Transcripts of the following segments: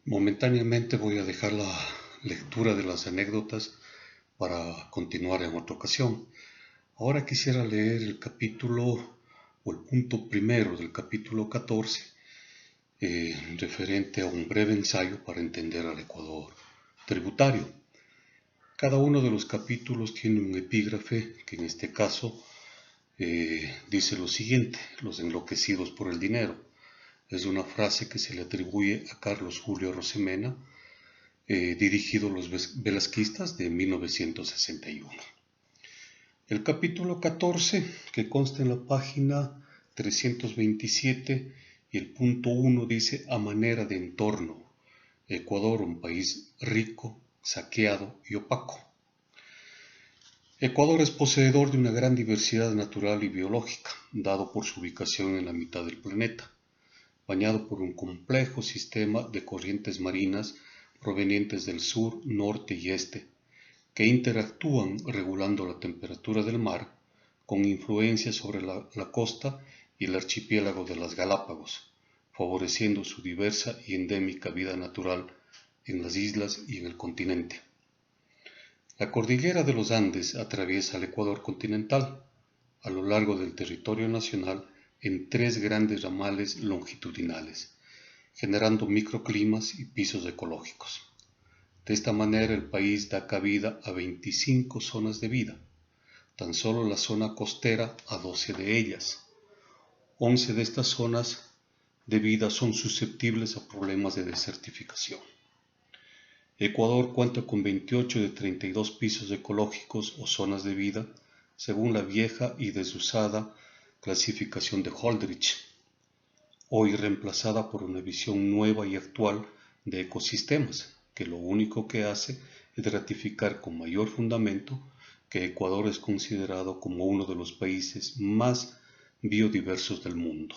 Momentáneamente voy a dejar la lectura de las anécdotas para continuar en otra ocasión. Ahora quisiera leer el capítulo o el punto primero del capítulo 14, referente a un breve ensayo para entender al Ecuador tributario. Cada uno de los capítulos tiene un epígrafe que en este caso dice lo siguiente: los enloquecidos por el dinero. Es una frase que se le atribuye a Carlos Julio Rosemena, dirigido a los velasquistas de 1961. El capítulo 14, que consta en la página 327, y el punto 1 dice: a manera de entorno, Ecuador, un país rico, saqueado y opaco. Ecuador es poseedor de una gran diversidad natural y biológica, dado por su ubicación en la mitad del planeta, bañado por un complejo sistema de corrientes marinas provenientes del sur, norte y este, que interactúan regulando la temperatura del mar, con influencia sobre la costa y el archipiélago de las Galápagos, favoreciendo su diversa y endémica vida natural en las islas y en el continente. La cordillera de los Andes atraviesa el Ecuador continental, a lo largo del territorio nacional, en tres grandes ramales longitudinales, generando microclimas y pisos ecológicos. De esta manera el país da cabida a 25 zonas de vida, tan solo la zona costera a 12 de ellas. 11 de estas zonas de vida son susceptibles a problemas de desertificación. Ecuador cuenta con 28 de 32 pisos ecológicos o zonas de vida, según la vieja y desusada clasificación de Holdrich, hoy reemplazada por una visión nueva y actual de ecosistemas, que lo único que hace es ratificar con mayor fundamento que Ecuador es considerado como uno de los países más biodiversos del mundo,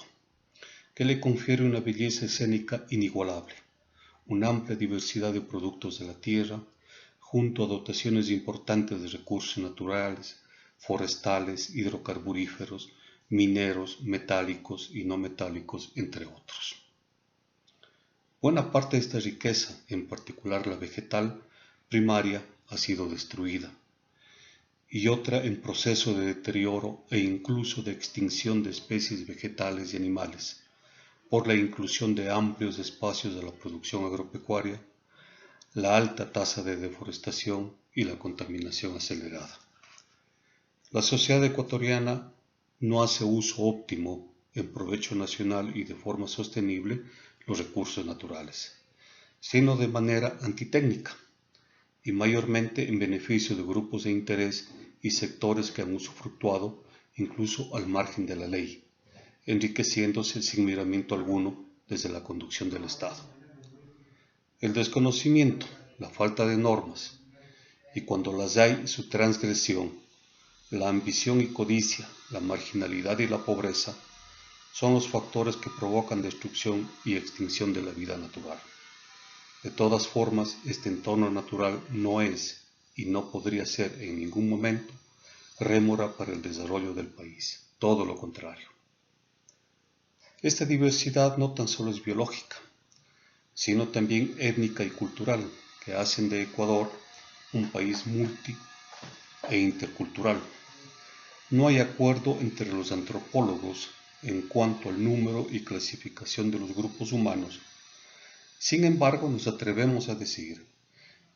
que le confiere una belleza escénica inigualable, una amplia diversidad de productos de la tierra, junto a dotaciones importantes de recursos naturales, forestales, hidrocarburíferos, mineros, metálicos y no metálicos, entre otros. Buena parte de esta riqueza, en particular la vegetal primaria, ha sido destruida, y otra en proceso de deterioro e incluso de extinción de especies vegetales y animales, por la inclusión de amplios espacios de la producción agropecuaria, la alta tasa de deforestación y la contaminación acelerada. La sociedad ecuatoriana no hace uso óptimo, en provecho nacional y de forma sostenible, los recursos naturales, sino de manera antitécnica y mayormente en beneficio de grupos de interés y sectores que han usufructuado incluso al margen de la ley, enriqueciéndose sin miramiento alguno desde la conducción del Estado. El desconocimiento, la falta de normas, y cuando las hay, su transgresión, la ambición y codicia, la marginalidad y la pobreza, son los factores que provocan destrucción y extinción de la vida natural. De todas formas, este entorno natural no es y no podría ser en ningún momento rémora para el desarrollo del país, todo lo contrario. Esta diversidad no tan solo es biológica, sino también étnica y cultural, que hacen de Ecuador un país multi e intercultural. No hay acuerdo entre los antropólogos en cuanto al número y clasificación de los grupos humanos. Sin embargo, nos atrevemos a decir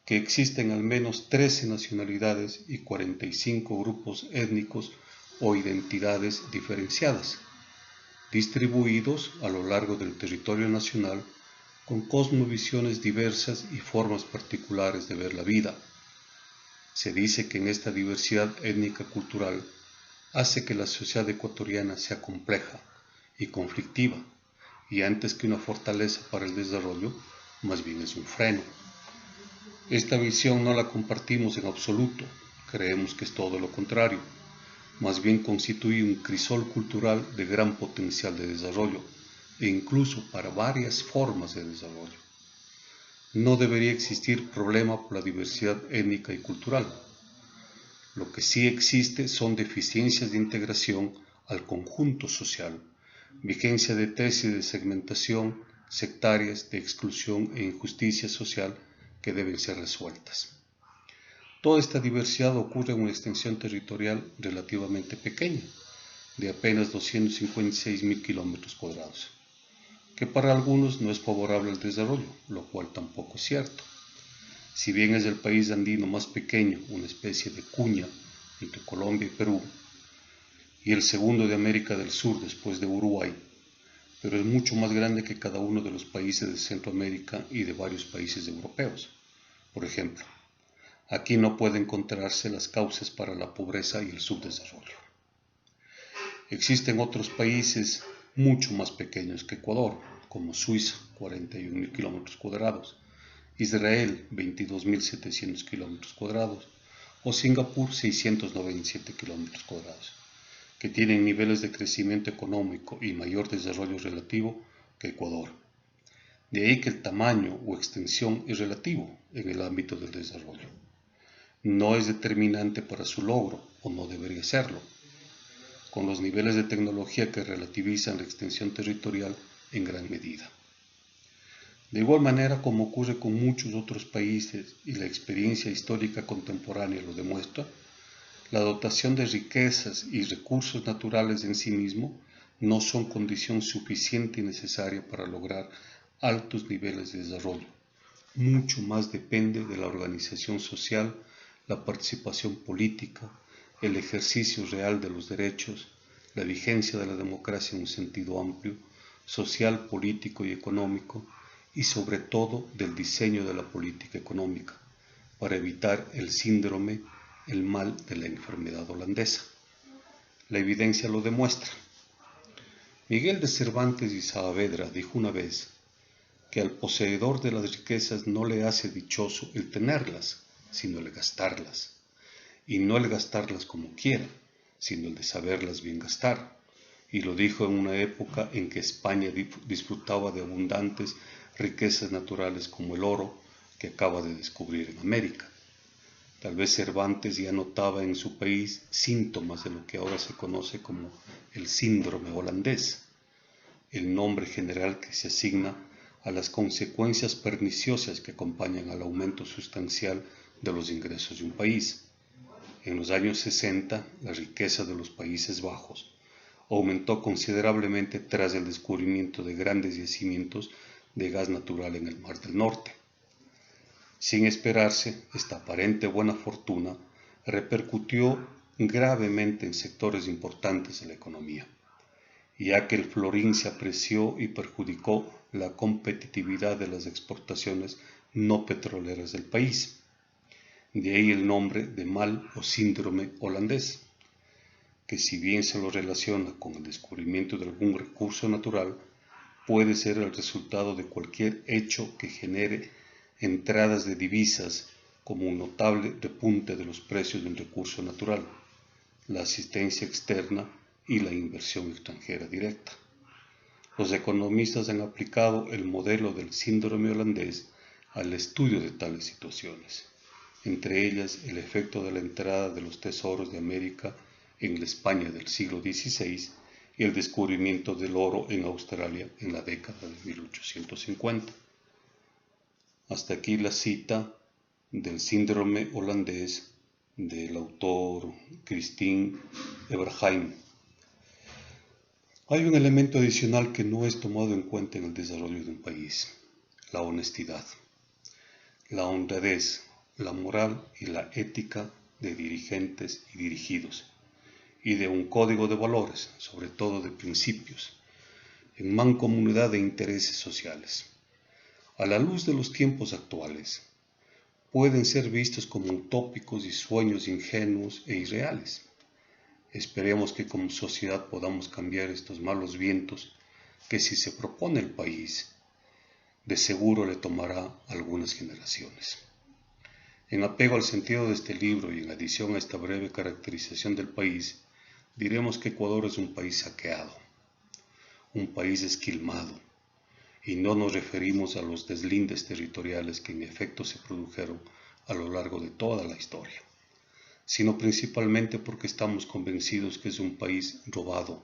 que existen al menos 13 nacionalidades y 45 grupos étnicos o identidades diferenciadas, distribuidos a lo largo del territorio nacional con cosmovisiones diversas y formas particulares de ver la vida. Se dice que en esta diversidad étnica cultural hace que la sociedad ecuatoriana sea compleja y conflictiva, y antes que una fortaleza para el desarrollo, más bien es un freno. Esta visión no la compartimos en absoluto, creemos que es todo lo contrario, más bien constituye un crisol cultural de gran potencial de desarrollo, e incluso para varias formas de desarrollo. No debería existir problema por la diversidad étnica y cultural. Lo que sí existe son deficiencias de integración al conjunto social, vigencia de tesis de segmentación sectarias, de exclusión e injusticia social que deben ser resueltas. Toda esta diversidad ocurre en una extensión territorial relativamente pequeña, de apenas 256.000 kilómetros cuadrados, que para algunos no es favorable al desarrollo, lo cual tampoco es cierto. Si bien es el país andino más pequeño, una especie de cuña entre Colombia y Perú, y el segundo de América del Sur después de Uruguay, pero es mucho más grande que cada uno de los países de Centroamérica y de varios países europeos. Por ejemplo, aquí no pueden encontrarse las causas para la pobreza y el subdesarrollo. Existen otros países mucho más pequeños que Ecuador, como Suiza, 41.000 kilómetros cuadrados, Israel, 22.700 kilómetros cuadrados, o Singapur, 697 kilómetros cuadrados, que tienen niveles de crecimiento económico y mayor desarrollo relativo que Ecuador. De ahí que el tamaño o extensión es relativo en el ámbito del desarrollo. No es determinante para su logro, o no debería serlo, con los niveles de tecnología que relativizan la extensión territorial en gran medida. De igual manera, como ocurre con muchos otros países y la experiencia histórica contemporánea lo demuestra, la dotación de riquezas y recursos naturales en sí mismo no son condición suficiente y necesaria para lograr altos niveles de desarrollo. Mucho más depende de la organización social, la participación política, el ejercicio real de los derechos, la vigencia de la democracia en un sentido amplio, social, político y económico, y sobre todo del diseño de la política económica, para evitar el síndrome, el mal de la enfermedad holandesa. La evidencia lo demuestra. Miguel de Cervantes y Saavedra dijo una vez que al poseedor de las riquezas no le hace dichoso el tenerlas, sino el gastarlas, y no el gastarlas como quiera, sino el de saberlas bien gastar. Y lo dijo en una época en que España disfrutaba de abundantes riquezas naturales como el oro que acaba de descubrir en América. Tal vez Cervantes ya notaba en su país síntomas de lo que ahora se conoce como el síndrome holandés, el nombre general que se asigna a las consecuencias perniciosas que acompañan al aumento sustancial de los ingresos de un país. En los años 60, la riqueza de los Países Bajos aumentó considerablemente tras el descubrimiento de grandes yacimientos de gas natural en el Mar del Norte. Sin esperarse, esta aparente buena fortuna repercutió gravemente en sectores importantes de la economía, ya que el florín se apreció y perjudicó la competitividad de las exportaciones no petroleras del país. De ahí el nombre de mal o síndrome holandés, que si bien se lo relaciona con el descubrimiento de algún recurso natural, puede ser el resultado de cualquier hecho que genere entradas de divisas como un notable repunte de los precios de un recurso natural, la asistencia externa y la inversión extranjera directa. Los economistas han aplicado el modelo del síndrome holandés al estudio de tales situaciones, entre ellas el efecto de la entrada de los tesoros de América en la España del siglo XVI y el descubrimiento del oro en Australia en la década de 1850. Hasta aquí la cita del síndrome holandés del autor Christine Eberheim. Hay un elemento adicional que no es tomado en cuenta en el desarrollo de un país: la honestidad, la honradez, la moral y la ética de dirigentes y dirigidos, y de un código de valores, sobre todo de principios, en mancomunidad de intereses sociales. A la luz de los tiempos actuales, pueden ser vistos como utópicos y sueños ingenuos e irreales. Esperemos que como sociedad podamos cambiar estos malos vientos que, si se propone el país, de seguro le tomará algunas generaciones. En apego al sentido de este libro y en adición a esta breve caracterización del país, diremos que Ecuador es un país saqueado, un país esquilmado, y no nos referimos a los deslindes territoriales que en efecto se produjeron a lo largo de toda la historia, sino principalmente porque estamos convencidos que es un país robado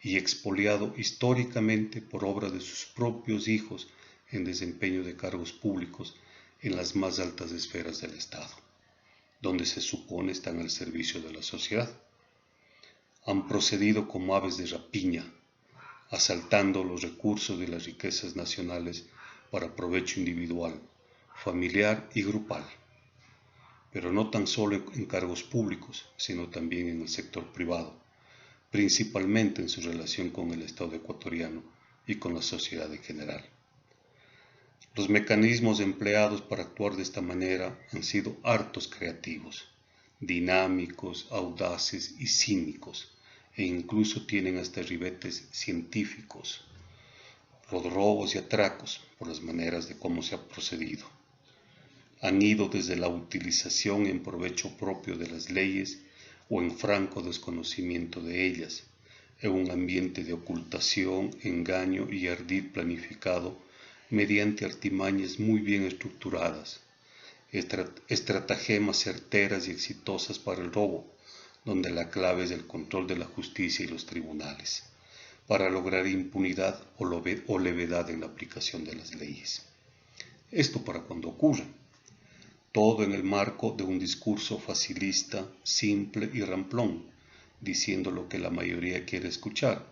y expoliado históricamente por obra de sus propios hijos en desempeño de cargos públicos en las más altas esferas del Estado, donde se supone están al servicio de la sociedad. Han procedido como aves de rapiña, asaltando los recursos de las riquezas nacionales para provecho individual, familiar y grupal, pero no tan solo en cargos públicos, sino también en el sector privado, principalmente en su relación con el Estado ecuatoriano y con la sociedad en general. Los mecanismos empleados para actuar de esta manera han sido hartos creativos, dinámicos, audaces y cínicos, e incluso tienen hasta ribetes científicos, los robos y atracos por las maneras de cómo se ha procedido. Han ido desde la utilización en provecho propio de las leyes o en franco desconocimiento de ellas, en un ambiente de ocultación, engaño y ardid planificado mediante artimañas muy bien estructuradas, estratagemas certeras y exitosas para el robo, donde la clave es el control de la justicia y los tribunales, para lograr impunidad o levedad en la aplicación de las leyes. Esto para cuando ocurra. Todo en el marco de un discurso facilista, simple y ramplón, diciendo lo que la mayoría quiere escuchar,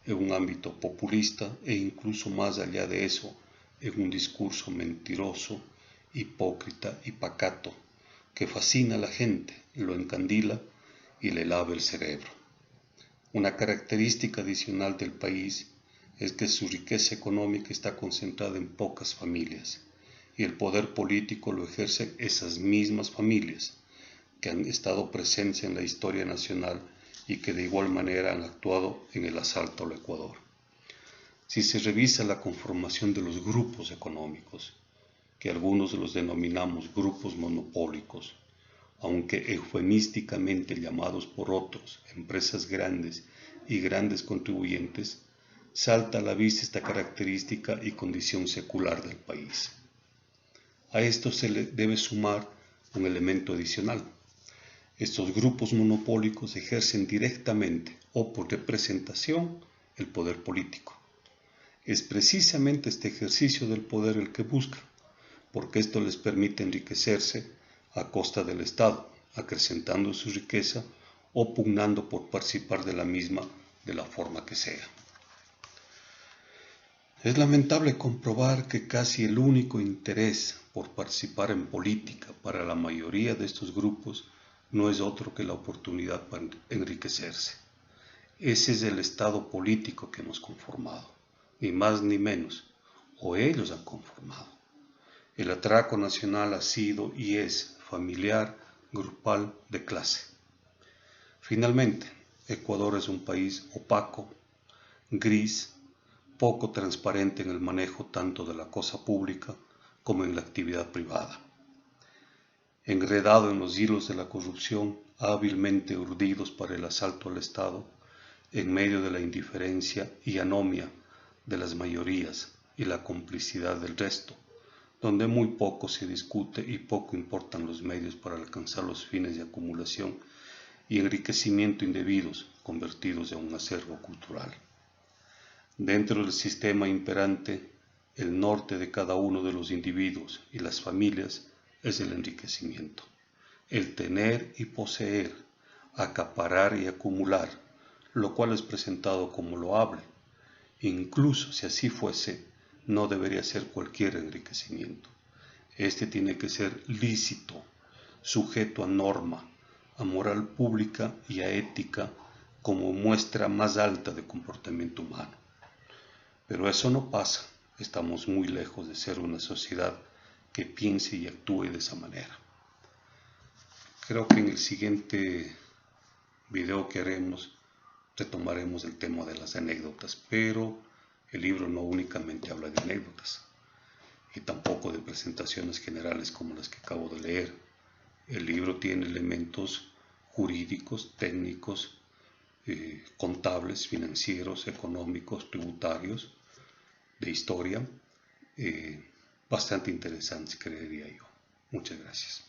en un ámbito populista e incluso más allá de eso, en un discurso mentiroso, hipócrita y pacato, que fascina a la gente, lo encandila y le lava el cerebro. Una característica adicional del país es que su riqueza económica está concentrada en pocas familias, y el poder político lo ejercen esas mismas familias que han estado presentes en la historia nacional y que de igual manera han actuado en el asalto al Ecuador. Si se revisa la conformación de los grupos económicos, que algunos los denominamos grupos monopólicos, aunque eufemísticamente llamados por otros empresas grandes y grandes contribuyentes, salta a la vista esta característica y condición secular del país. A esto se le debe sumar un elemento adicional. Estos grupos monopólicos ejercen directamente o por representación el poder político. Es precisamente este ejercicio del poder el que buscan, porque esto les permite enriquecerse a costa del Estado, acrecentando su riqueza o pugnando por participar de la misma de la forma que sea. Es lamentable comprobar que casi el único interés por participar en política para la mayoría de estos grupos no es otro que la oportunidad para enriquecerse. Ese es el estado político que hemos conformado, ni más ni menos, o ellos han conformado. El atraco nacional ha sido y es familiar, grupal, de clase. Finalmente, Ecuador es un país opaco, gris, poco transparente en el manejo tanto de la cosa pública como en la actividad privada. Enredado en los hilos de la corrupción, hábilmente urdidos para el asalto al Estado, en medio de la indiferencia y anomia de las mayorías y la complicidad del resto, donde muy poco se discute y poco importan los medios para alcanzar los fines de acumulación y enriquecimiento indebidos convertidos en un acervo cultural. Dentro del sistema imperante, el norte de cada uno de los individuos y las familias es el enriquecimiento, el tener y poseer, acaparar y acumular, lo cual es presentado como loable. Incluso si así fuese, no debería ser cualquier enriquecimiento. Este tiene que ser lícito, sujeto a norma, a moral pública y a ética como muestra más alta de comportamiento humano. Pero eso no pasa, estamos muy lejos de ser una sociedad que piense y actúe de esa manera. Creo que en el siguiente video que haremos retomaremos el tema de las anécdotas, pero el libro no únicamente habla de anécdotas y tampoco de presentaciones generales como las que acabo de leer. El libro tiene elementos jurídicos, técnicos, contables, financieros, económicos, tributarios, de historia, bastante interesantes, creería yo. Muchas gracias.